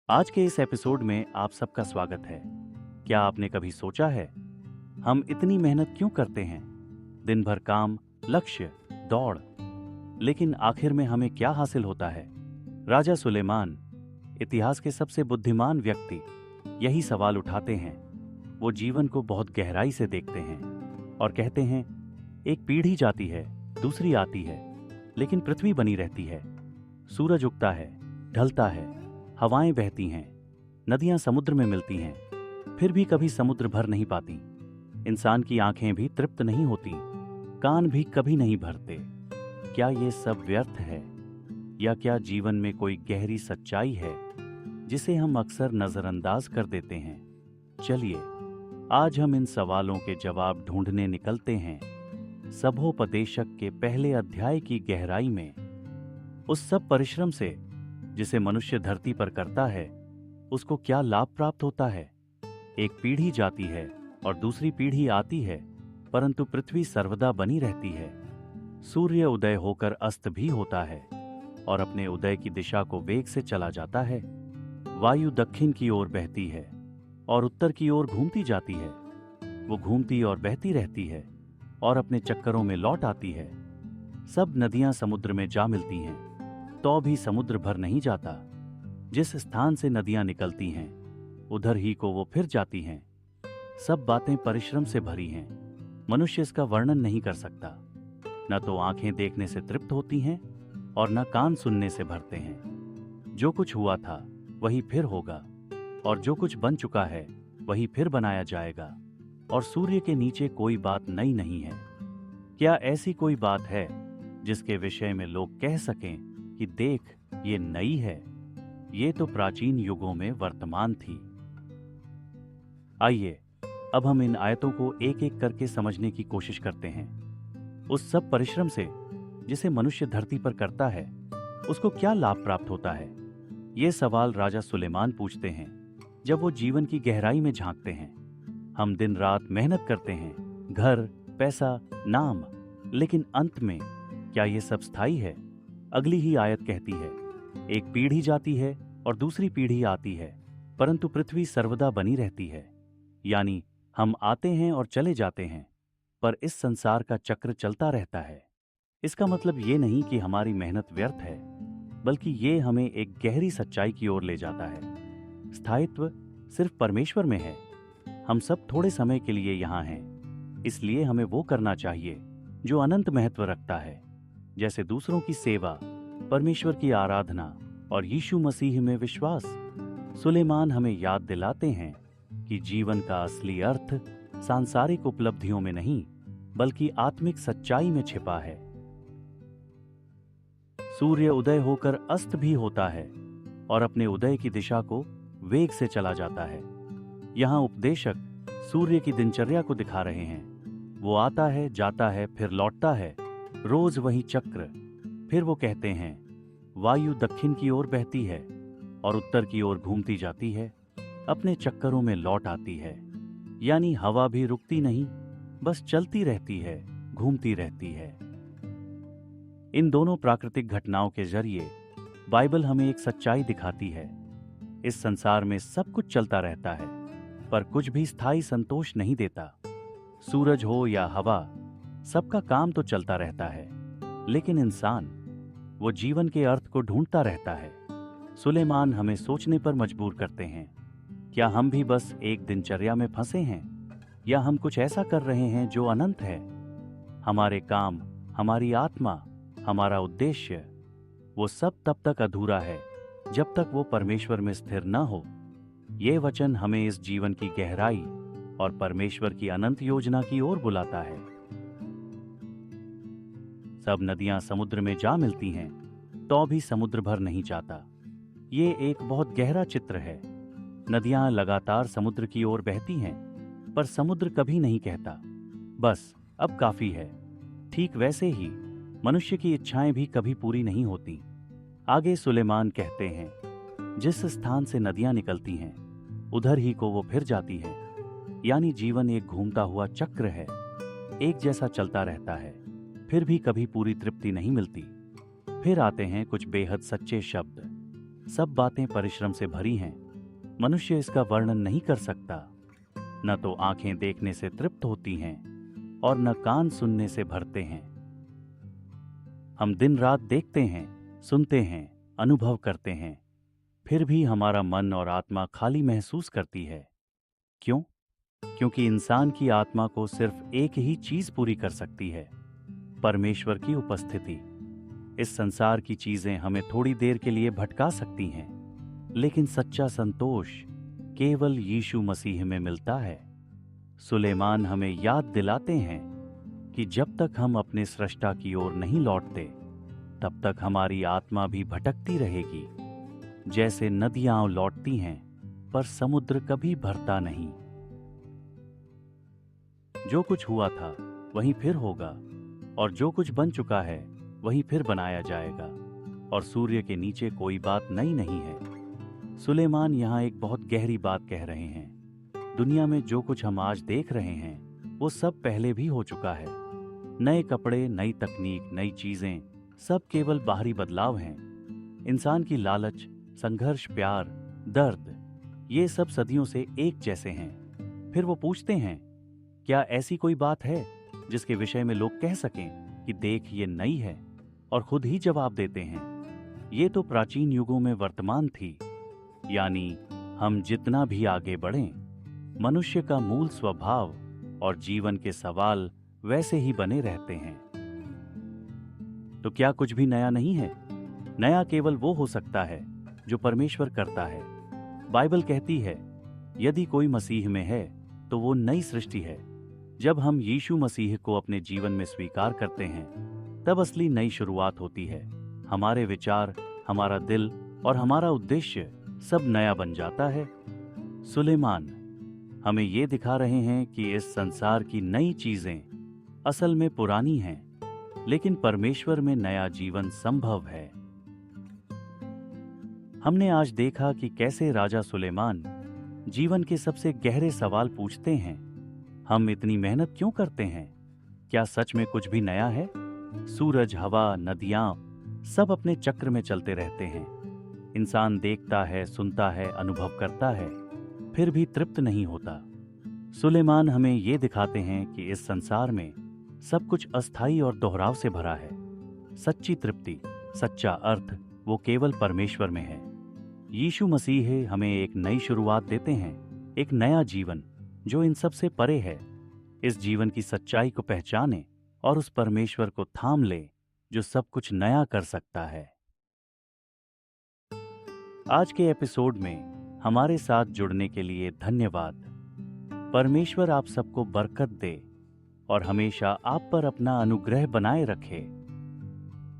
आज के इस एपिसोड में आप सबका स्वागत है। क्या आपने कभी सोचा है हम इतनी मेहनत क्यों करते हैं? दिन भर काम, लक्ष्य, दौड़, लेकिन आखिर में हमें क्या हासिल होता है? राजा सुलेमान, इतिहास के सबसे बुद्धिमान व्यक्ति, यही सवाल उठाते हैं। वो जीवन को बहुत गहराई से देखते हैं और कहते हैं, एक पीढ़ी जाती है, दूसरी आती है, लेकिन पृथ्वी बनी रहती है। सूरज उगता है, ढलता है, हवाएं बहती हैं, नदियां समुद्र में मिलती हैं, फिर भी कभी समुद्र भर नहीं पाती। इंसान की आंखें भी तृप्त नहीं होती, कान भी कभी नहीं भरते। क्या ये सब व्यर्थ है, या क्या जीवन में कोई गहरी सच्चाई है जिसे हम अक्सर नजरअंदाज कर देते हैं? चलिए, आज हम इन सवालों के जवाब ढूंढने निकलते हैं सभोपदेशक के पहले अध्याय की गहराई में। उस सब परिश्रम से जिसे मनुष्य धरती पर करता है, उसको क्या लाभ प्राप्त होता है? एक पीढ़ी जाती है और दूसरी पीढ़ी आती है, परंतु पृथ्वी सर्वदा बनी रहती है। सूर्य उदय होकर अस्त भी होता है और अपने उदय की दिशा को वेग से चला जाता है। वायु दक्षिण की ओर बहती है और उत्तर की ओर घूमती जाती है। वो घूमती और बहती रहती है और अपने चक्करों में लौट आती है। सब नदियां समुद्र में जा मिलती हैं, तो भी समुद्र भर नहीं जाता। जिस स्थान से नदियां निकलती हैं, उधर ही को वो फिर जाती हैं। सब बातें परिश्रम से भरी हैं, मनुष्य इसका वर्णन नहीं कर सकता। न तो आंखें देखने से तृप्त होती हैं और न कान सुनने से भरते हैं। जो कुछ हुआ था वही फिर होगा, और जो कुछ बन चुका है वही फिर बनाया जाएगा, और सूर्य के नीचे कोई बात नई नहीं है। क्या ऐसी कोई बात है जिसके विषय में लोग कह सकें कि देख, ये नई है? ये तो प्राचीन युगों में वर्तमान थी। आइए, अब हम इन आयतों को एक एक करके समझने की कोशिश करते हैं। उस सब परिश्रम से जिसे मनुष्य धरती पर करता है, उसको क्या लाभ प्राप्त होता है? ये सवाल राजा सुलेमान पूछते हैं जब वो जीवन की गहराई में झांकते हैं। हम दिन रात मेहनत करते हैं, घर, पैसा, नाम, लेकिन अंत में क्या ये सब स्थायी है? अगली ही आयत कहती है, एक पीढ़ी जाती है और दूसरी पीढ़ी आती है, परंतु पृथ्वी सर्वदा बनी रहती है। यानी हम आते हैं और चले जाते हैं, पर इस संसार का चक्र चलता रहता है। इसका मतलब ये नहीं कि हमारी मेहनत व्यर्थ है, बल्कि ये हमें एक गहरी सच्चाई की ओर ले जाता है। स्थायित्व सिर्फ परमेश्वर में है। हम सब थोड़े समय के लिए यहाँ हैं, इसलिए हमें वो करना चाहिए जो अनंत महत्व रखता है, जैसे दूसरों की सेवा, परमेश्वर की आराधना और यीशु मसीह में विश्वास। सुलेमान हमें याद दिलाते हैं कि जीवन का असली अर्थ सांसारिक उपलब्धियों में नहीं, बल्कि आत्मिक सच्चाई में छिपा है। सूर्य उदय होकर अस्त भी होता है और अपने उदय की दिशा को वेग से चला जाता है। यहां उपदेशक सूर्य की दिनचर्या को दिखा रहे हैं। वो आता है, जाता है, फिर लौटता है, रोज वही चक्र। फिर वो कहते हैं, वायु दक्षिण की ओर बहती है और उत्तर की ओर घूमती जाती है, अपने चक्करों में लौट आती है। यानी हवा भी रुकती नहीं, बस चलती रहती है, घूमती रहती है। इन दोनों प्राकृतिक घटनाओं के जरिए बाइबल हमें एक सच्चाई दिखाती है। इस संसार में सब कुछ चलता रहता है, पर कुछ भी स्थायी संतोष नहीं देता। सूरज हो या हवा, सबका काम तो चलता रहता है, लेकिन इंसान, वो जीवन के अर्थ को ढूंढता रहता है। सुलेमान हमें सोचने पर मजबूर करते हैं, क्या हम भी बस एक दिनचर्या में फंसे हैं, या हम कुछ ऐसा कर रहे हैं जो अनंत है? हमारे काम, हमारी आत्मा, हमारा उद्देश्य, वो सब तब तक अधूरा है जब तक वो परमेश्वर में स्थिर न हो। ये वचन हमें इस जीवन की गहराई और परमेश्वर की अनंत योजना की ओर बुलाता है। सब नदियां समुद्र में जा मिलती हैं, तो भी समुद्र भर नहीं जाता। ये एक बहुत गहरा चित्र है। नदियां लगातार समुद्र की ओर बहती हैं, पर समुद्र कभी नहीं कहता, बस अब काफी है। ठीक वैसे ही मनुष्य की इच्छाएं भी कभी पूरी नहीं होती। आगे सुलेमान कहते हैं, जिस स्थान से नदियां निकलती हैं, उधर ही को वो फिर जाती है। यानी जीवन एक घूमता हुआ चक्र है, एक जैसा चलता रहता है, फिर भी कभी पूरी तृप्ति नहीं मिलती। फिर आते हैं कुछ बेहद सच्चे शब्द, सब बातें परिश्रम से भरी हैं। मनुष्य इसका वर्णन नहीं कर सकता। न तो आंखें देखने से तृप्त होती हैं और न कान सुनने से भरते हैं। हम दिन रात देखते हैं, सुनते हैं, अनुभव करते हैं, फिर भी हमारा मन और आत्मा खाली महसूस करती है। क्यों? क्योंकि इंसान की आत्मा को सिर्फ एक ही चीज पूरी कर सकती है, परमेश्वर की उपस्थिति। इस संसार की चीजें हमें थोड़ी देर के लिए भटका सकती हैं, लेकिन सच्चा संतोष केवल यीशु मसीह में मिलता है। सुलेमान हमें याद दिलाते हैं कि जब तक हम अपने सृष्टा की ओर नहीं लौटते, तब तक हमारी आत्मा भी भटकती रहेगी। जैसे नदियां लौटती हैं, पर समुद्र कभी भरता नहीं। जो कुछ हुआ था वही फिर होगा, और जो कुछ बन चुका है वही फिर बनाया जाएगा, और सूर्य के नीचे कोई बात नई नहीं है। सुलेमान यहाँ एक बहुत गहरी बात कह रहे हैं। दुनिया में जो कुछ हम आज देख रहे हैं वो सब पहले भी हो चुका है। नए कपड़े, नई तकनीक, नई चीजें, सब केवल बाहरी बदलाव हैं। इंसान की लालच, संघर्ष, प्यार, दर्द, ये सब सदियों से एक जैसे हैं। फिर वो पूछते हैं, क्या ऐसी कोई बात है जिसके विषय में लोग कह सकें कि देख ये नई है, और खुद ही जवाब देते हैं, ये तो प्राचीन युगों में वर्तमान थी। यानी हम जितना भी आगे बढ़ें, मनुष्य का मूल स्वभाव और जीवन के सवाल वैसे ही बने रहते हैं। तो क्या कुछ भी नया नहीं है? नया केवल वो हो सकता है जो परमेश्वर करता है। बाइबल कहती है, यदि कोई मसीह में है तो वो नई सृष्टि है। जब हम यीशु मसीह को अपने जीवन में स्वीकार करते हैं, तब असली नई शुरुआत होती है। हमारे विचार, हमारा दिल और हमारा उद्देश्य सब नया बन जाता है। सुलेमान हमें ये दिखा रहे हैं कि इस संसार की नई चीजें असल में पुरानी हैं, लेकिन परमेश्वर में नया जीवन संभव है। हमने आज देखा कि कैसे राजा सुलेमान जीवन के सबसे गहरे सवाल पूछते हैं। हम इतनी मेहनत क्यों करते हैं? क्या सच में कुछ भी नया है? सूरज, हवा, नदियां सब अपने चक्र में चलते रहते हैं। इंसान देखता है, सुनता है, अनुभव करता है, फिर भी तृप्त नहीं होता। सुलेमान हमें ये दिखाते हैं कि इस संसार में सब कुछ अस्थायी और दोहराव से भरा है। सच्ची तृप्ति, सच्चा अर्थ वो केवल परमेश्वर में है। यीशु मसीह हमें एक नई शुरुआत देते हैं, एक नया जीवन जो इन सब से परे है। इस जीवन की सच्चाई को पहचाने और उस परमेश्वर को थाम ले जो सब कुछ नया कर सकता है। आज के एपिसोड में हमारे साथ जुड़ने के लिए धन्यवाद। परमेश्वर आप सबको बरकत दे और हमेशा आप पर अपना अनुग्रह बनाए रखे।